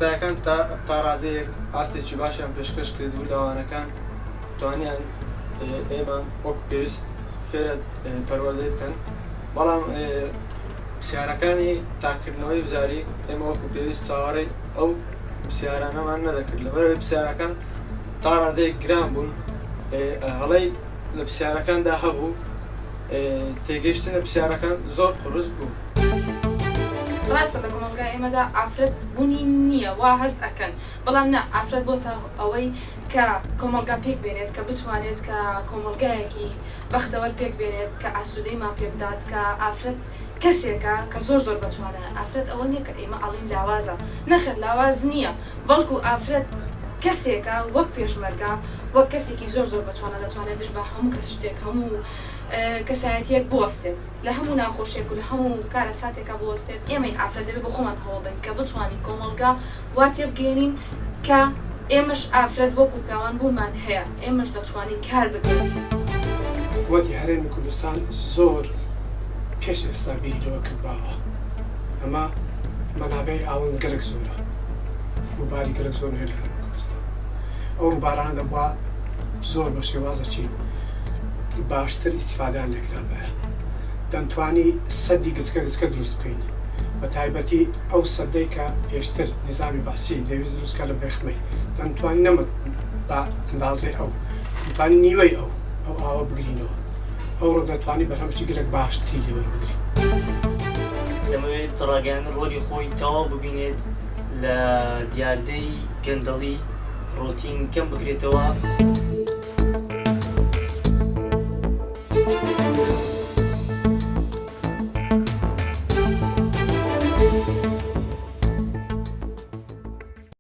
ئێستاەکان تا ڕادەیەک ئاستێکی باشیان پێشکەش کردبوو لەوانەکان توانیان ئێمە وەکو پێویست فێرە پەروەردەی بکەن بەڵام پرسیارەکانی تاقیکردنەوەی وزاری ئێمە وەکو پێویست چاوەڕێی ئەو پرسیارانەمان نەدەکرد لەبەرەوەی پرسیارەکان تا ڕادەیەک گران بوون هەڵەی لە پرسیارەکاندا هەبوو تێگەیشتن لە پرسیارەکان زۆر قورس بوو. ڕاستە لە کۆمەلگای ئێمەدا ئافرەت بوونی نییە وا هەست ئەکەن بەڵام نا ئافرەت بۆتە ئەوەی کە کۆمەلگا پێک بێنێت کە بتوانێت کە کۆمەلگایەکی بەختەوەر پێک بێنێت کە ئاسوودەی مان پێ بدات کە ئافرەت کەسێکە کە زۆر بەتوانە ئافرەت ئەوە نییە کە ئێمە ئەڵین لاوازە نەخێر لاواز نییە بەڵکو ئافرەت کەسێکە وەک پێشمەرگا وەک کەسێکی زۆر بەتوانە دەتوانێت دژ بە هەموو کەس شتێک هەموو کەسایەتیەک بوەستێت لە هەموو ناخۆشیێک و لە هەموو کارە ساتێکە بوەستێت ئێمەی ئافرەت دەبێت بە خۆمان هەوڵدەین کە بتوانین کۆمەلگا وا تێبگەێنین کە ئێمەش ئافرەت وەکو پیاوان بوونمان هەیە ئێمەش دەتوانین کار بکەین. حکوومەتی هەرێمی کوردستان زۆر پێش ئێستا بیریەوە کرد باوە ئەمە مەنابەی ئاون گەرەک زۆرە ڕووباری گەرەک زۆر هەیە لە هەرێمی کوردستان ئەو ڕووبارانە دەبووە زۆر بە شێوازەکی باشتر ئیسیفادەیان لێکرابایە دەمتوانی سەدی گچکە دروست بکەین بە تایبەتی ئەو سەدەی کە پێشتر نظامی باسی دەویست دروستکە لە بێخمەی دەمتوانی نەمە بە ئەندازەی ئەو دەمتوانی نیوەی ئەو ئاوە بگرینەوە ئەو ڕۆ دەتوانی بەرهەمێکی گەلێک باشتری لێوەربگرین. دەمەوێت ڕاگەیان ڕۆلی خۆی تەواو ببینێت لە دیاردەی گەندەڵی ڕۆتین کەم بکرێتەوە